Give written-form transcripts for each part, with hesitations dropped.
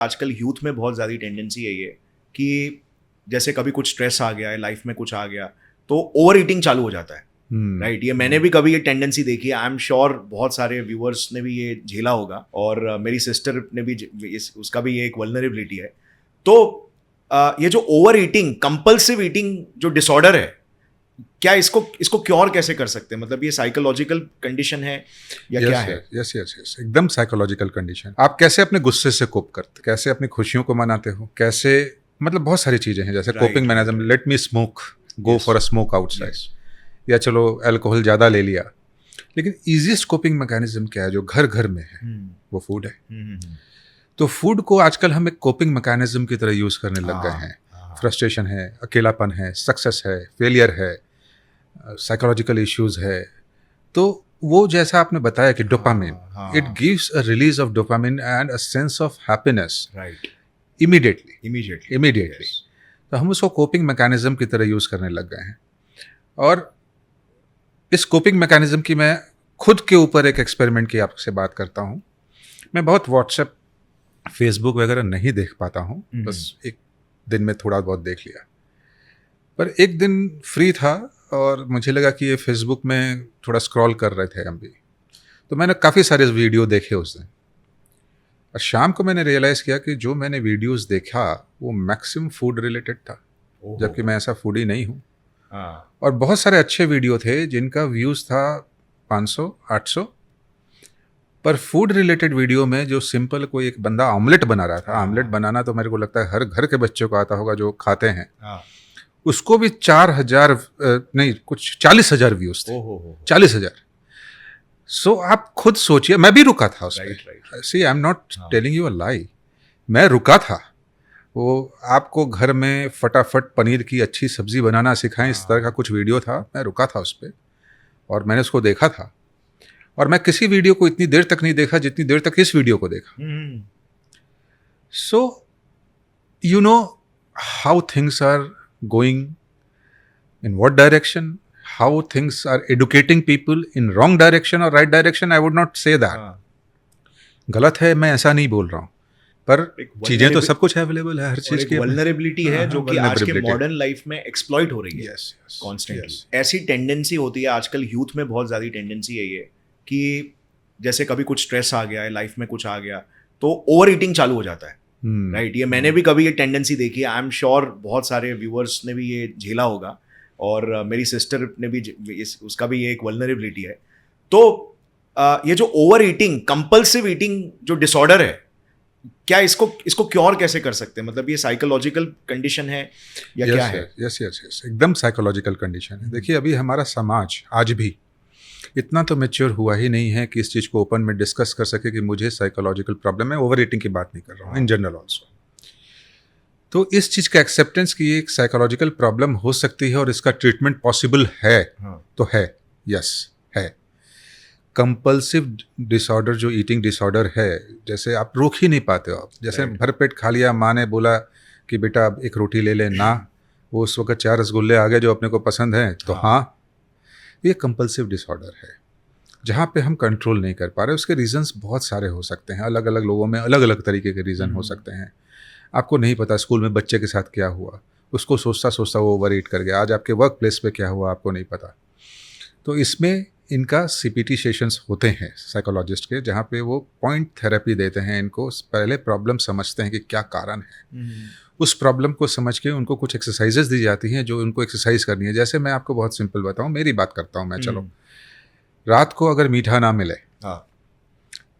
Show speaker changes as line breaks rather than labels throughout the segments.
आजकल यूथ में बहुत ज़्यादा टेंडेंसी है ये कि जैसे कभी कुछ स्ट्रेस आ गया है लाइफ में, कुछ आ गया तो ओवर ईटिंग चालू हो जाता है। राइट, ये मैंने भी कभी ये टेंडेंसी देखी है। आई एम श्योर बहुत सारे व्यूअर्स ने भी ये झेला होगा, और मेरी सिस्टर ने भी उसका भी ये एक वल्नरेबिलिटी है। तो ये जो ओवर ईटिंग, कंपल्सिव ईटिंग जो डिसऑर्डर है, क्या इसको क्योर कैसे कर सकते हैं? मतलब ये साइकोलॉजिकल कंडीशन है या क्या है?
यस, एकदम साइकोलॉजिकल कंडीशन। आप कैसे अपने गुस्से से कोप करते, कैसे अपनी खुशियों को मनाते हो, कैसे, मतलब बहुत सारी चीजें हैं। जैसे coping mechanism, let me smoke, go for a smoke outside, या चलो अल्कोहल ज्यादा ले लिया। लेकिन इजीएस्ट कोपिंग मैकेनिज्म क्या है जो घर घर में है? वो फूड है। तो फूड को आजकल हम एक कोपिंग मैकेनिज्म की तरह यूज करने लग गए हैं। फ्रस्ट्रेशन है, अकेलापन है, सक्सेस है, फेलियर है, साइकोलॉजिकल इश्यूज है। तो वो जैसा आपने बताया कि dopamine, it gives a release of dopamine and a sense of happiness immediately. तो हम उसको कोपिंग मैकेनिज्म की तरह यूज करने लग गए हैं। और इस कोपिंग मैकेनिज्म की मैं खुद के ऊपर एक एक्सपेरिमेंट की आपसे बात करता हूँ। मैं बहुत व्हाट्सएप, फेसबुक वगैरह नहीं देख पाता हूँ, बस एक दिन में थोड़ा बहुत देख लिया। पर एक दिन फ्री था और मुझे लगा कि ये फेसबुक में थोड़ा स्क्रॉल कर रहे थे हम भी, तो मैंने काफ़ी सारे वीडियो देखे उस दिन। और शाम को मैंने रियलाइज़ किया कि जो मैंने वीडियोस देखा वो मैक्सिमम फूड रिलेटेड था, जबकि मैं ऐसा फूडी नहीं हूँ। और बहुत सारे अच्छे वीडियो थे जिनका व्यूज़ था 500-800, पर फूड रिलेटेड वीडियो में जो सिंपल कोई एक बंदा ऑमलेट बना रहा था, ऑमलेट बनाना तो मेरे को लगता है हर घर के बच्चों को आता होगा जो खाते हैं, उसको भी 4,000 नहीं, कुछ 40,000 व्यूज थे। 40,000। सो आप खुद सोचिए, मैं भी रुका था उस पर। See, I am not telling you a lie, मैं रुका था। वो आपको घर में फटाफट पनीर की अच्छी सब्जी बनाना सिखाएं, इस तरह का कुछ वीडियो था। मैं रुका था उस पर और मैंने उसको देखा था। और मैं किसी वीडियो को इतनी देर तक नहीं देखा जितनी देर तक इस वीडियो को देखा। So you know how things are going, in what direction, how things are educating people in wrong direction or right direction. I would not say that. गलत है, मैं ऐसा नहीं बोल रहा हूँ, पर चीजें तो सब कुछ अवेलेबल है, हर चीज की
वल्नरेबिलिटी है जो कि आज के मॉडर्न लाइफ में एक्सप्लॉइट हो रही है कॉन्स्टेंटली। ऐसी टेंडेंसी होती है आजकल यूथ में, बहुत ज़्यादा टेंडेंसी है ये कि जैसे कभी कुछ स्ट्रेस आ गया है लाइफ में, कुछ आ गया तो ओवर ईटिंग चालू हो जाता है। राइट, ये मैंने भी कभी ये टेंडेंसी देखी है। आई एम श्योर बहुत सारे व्यूअर्स ने भी ये झेला होगा, और मेरी सिस्टर ने भी उसका भी ये एक वल्नरेबिलिटी है। तो ये जो ओवर ईटिंग, कंपल्सिव ईटिंग जो डिसऑर्डर है, क्या इसको क्योर कैसे कर सकते हैं? मतलब ये साइकोलॉजिकल कंडीशन है या क्या है?
यस, एकदम साइकोलॉजिकल कंडीशन है। देखिए, अभी हमारा समाज आज भी इतना तो मैच्योर हुआ ही नहीं है कि इस चीज़ को ओपन में डिस्कस कर सके कि मुझे साइकोलॉजिकल प्रॉब्लम है। ओवर ईटिंग की बात नहीं कर रहा हूँ, इन जनरल ऑल्सो। तो इस चीज़ का एक्सेप्टेंस कि एक साइकोलॉजिकल प्रॉब्लम हो सकती है और इसका ट्रीटमेंट पॉसिबल है, तो है, यस है। कंपल्सिव डिसऑर्डर जो ईटिंग डिसऑर्डर है, जैसे आप रोक ही नहीं पाते हो आप। जैसे भरपेट खा लिया, माँ ने बोला कि बेटा अब एक रोटी ले ले, ना, वो उस वक्त 4 रसगुल्ले आ गए जो अपने को पसंद हैं, तो हाँ, ये कंपल्सिव डिसऑर्डर है जहाँ पे हम कंट्रोल नहीं कर पा रहे। उसके रीजंस बहुत सारे हो सकते हैं, अलग अलग लोगों में अलग अलग तरीके के रीज़न हो सकते हैं। आपको नहीं पता स्कूल में बच्चे के साथ क्या हुआ, उसको सोचता सोचता वो ओवर ईट कर गया। आज आपके वर्क प्लेस पे क्या हुआ आपको नहीं पता। तो इसमें इनका CPT सेशंस होते हैं साइकोलॉजिस्ट के, जहाँ पे वो पॉइंट थेरेपी देते हैं इनको। पहले प्रॉब्लम समझते हैं कि क्या कारण है, उस प्रॉब्लम को समझ के उनको कुछ एक्सरसाइजेस दी जाती हैं जो उनको एक्सरसाइज करनी है। जैसे मैं आपको बहुत सिंपल बताऊं, मेरी बात करता हूं मैं। चलो, रात को अगर मीठा ना मिले,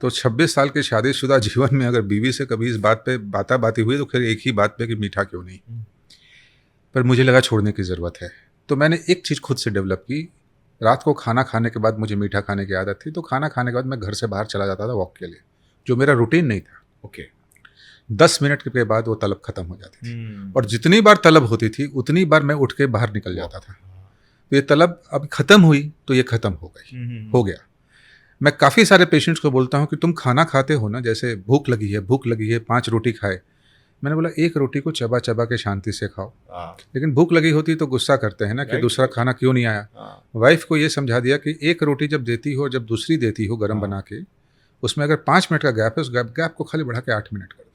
तो 26 साल के शादीशुदा जीवन में अगर बीवी से कभी इस बात पे बाती हुई तो फिर एक ही बात पे कि मीठा क्यों नहीं। पर मुझे लगा छोड़ने की ज़रूरत है, तो मैंने एक चीज़ खुद से डेवलप की। रात को खाना खाने के बाद मुझे मीठा खाने की आदत थी, तो खाना खाने के बाद मैं घर से बाहर चला जाता था वॉक के लिए, जो मेरा रूटीन नहीं था। 10 मिनट के बाद वो तलब खत्म हो जाती थी, और जितनी बार तलब होती थी उतनी बार मैं उठ के बाहर निकल जाता था। तो ये तलब अब खत्म हुई तो ये खत्म हो गई, हो गया। मैं काफ़ी सारे पेशेंट्स को बोलता हूँ कि तुम खाना खाते हो ना, जैसे भूख लगी है 5 रोटी खाए। मैंने बोला एक रोटी को चबा चबा के शांति से खाओ, लेकिन भूख लगी होती तो गुस्सा करते हैं ना कि दूसरा खाना क्यों नहीं आया। वाइफ को ये समझा दिया कि एक रोटी जब देती हो, जब दूसरी देती हो गर्म बना के, उसमें अगर 5 मिनट का गैप है, उस गैप को खाली बढ़ा के 8 मिनट कर दो।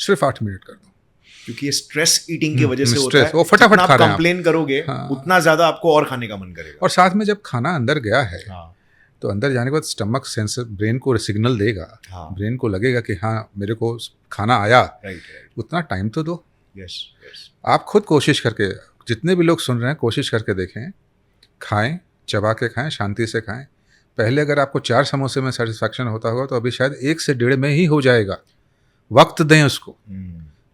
सिर्फ 8 मिनट कर दो,
क्योंकि ये स्ट्रेस ईटिंग की वजह से होता
स्ट्रेस,
है।
वो फटाफट
जितना
खा
आप
रहे हैं आप।
कंप्लेन करोगे
हाँ।
उतना ज्यादा आपको और खाने का मन करेगा।
और साथ में जब खाना अंदर गया है
हाँ
तो अंदर जाने के बाद स्टमक सेंसर ब्रेन को सिग्नल देगा,
हाँ
ब्रेन को लगेगा कि हाँ मेरे को खाना आया,
राइट
उतना टाइम तो दो।
यस यस
आप खुद कोशिश करके, जितने भी लोग सुन रहे हैं कोशिश करके देखें, खाएं, चबा के खाएं, शांति से खाएं। पहले अगर आपको 4 समोसे में सेटिस्फैक्शन होता होगा तो अभी शायद 1 से 1.5 में ही हो जाएगा। वक्त दें उसको,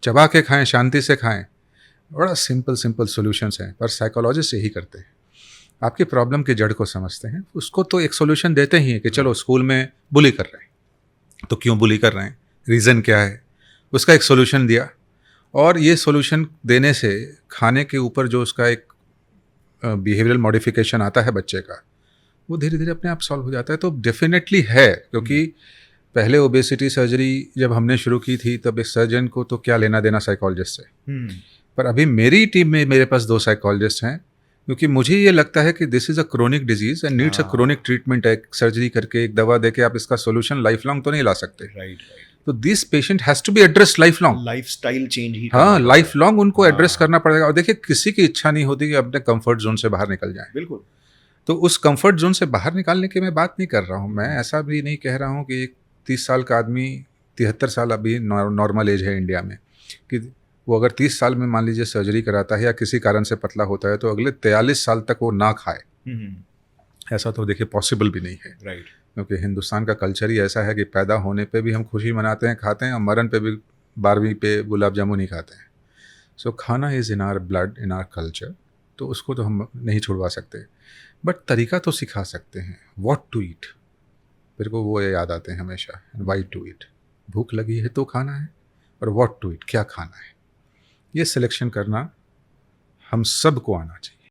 चबा के खाएं, शांति से खाएं। बड़ा सिंपल सॉल्यूशंस हैं, पर साइकोलॉजिस्ट यही करते हैं, आपकी प्रॉब्लम की जड़ को समझते हैं, उसको तो एक सॉल्यूशन देते ही हैं कि चलो स्कूल में बुली कर रहे हैं तो क्यों बुली कर रहे हैं, रीज़न क्या है, उसका एक सॉल्यूशन दिया। और ये सॉल्यूशन देने से खाने के ऊपर जो उसका एक बिहेवियरल मॉडिफिकेशन आता है बच्चे का, वो धीरे धीरे अपने आप सॉल्व हो जाता है। तो डेफिनेटली है, क्योंकि पहले ओबेसिटी सर्जरी जब हमने शुरू की थी तब एक सर्जन को तो क्या लेना देना साइकोलॉजिस्ट से, पर अभी मेरी टीम में मेरे पास 2 साइकोलॉजिस्ट हैं, क्योंकि मुझे ये लगता है कि this is a chronic disease and needs a chronic treatment. है सर्जरी करके एक दवा देके आप इसका सोल्यूशन लाइफ लॉन्ग तो नहीं ला सकते।
राइट
तो this patient has to be addressed life long.
Lifestyle change ही
हाँ, लाइफ लॉन्ग उनको एड्रेस करना पड़ेगा। और देखिए, किसी की इच्छा नहीं होती कि अपने कंफर्ट जोन से बाहर निकल जाए।
बिल्कुल।
तो उस कंफर्ट जोन से बाहर निकालने की मैं बात नहीं कर रहा हूँ। मैं ऐसा भी नहीं कह रहा हूँ कि एक 30 साल का आदमी, 73 साल अभी नॉर्मल एज है इंडिया में, कि वो अगर 30 साल में मान लीजिए सर्जरी कराता है या किसी कारण से पतला होता है तो अगले 43 साल तक वो ना खाए, ऐसा तो देखिए पॉसिबल भी नहीं है।
राइट।
क्योंकि हिंदुस्तान का कल्चर ही ऐसा है कि पैदा होने पे भी हम खुशी मनाते हैं, खाते हैं, और मरण पे भी 12वीं पे गुलाब जामुन ही खाते हैं। So khana is in our blood, in our culture, तो उसको तो हम नहीं छुड़वा सकते, बट तरीका तो सिखा सकते हैं। व्हाट टू ईट, मेरे को वो याद आते हैं हमेशा, वाई टू ईट, भूख लगी है तो खाना है, और व्हाट टू ईट, क्या खाना है, ये सिलेक्शन करना हम सबको आना चाहिए।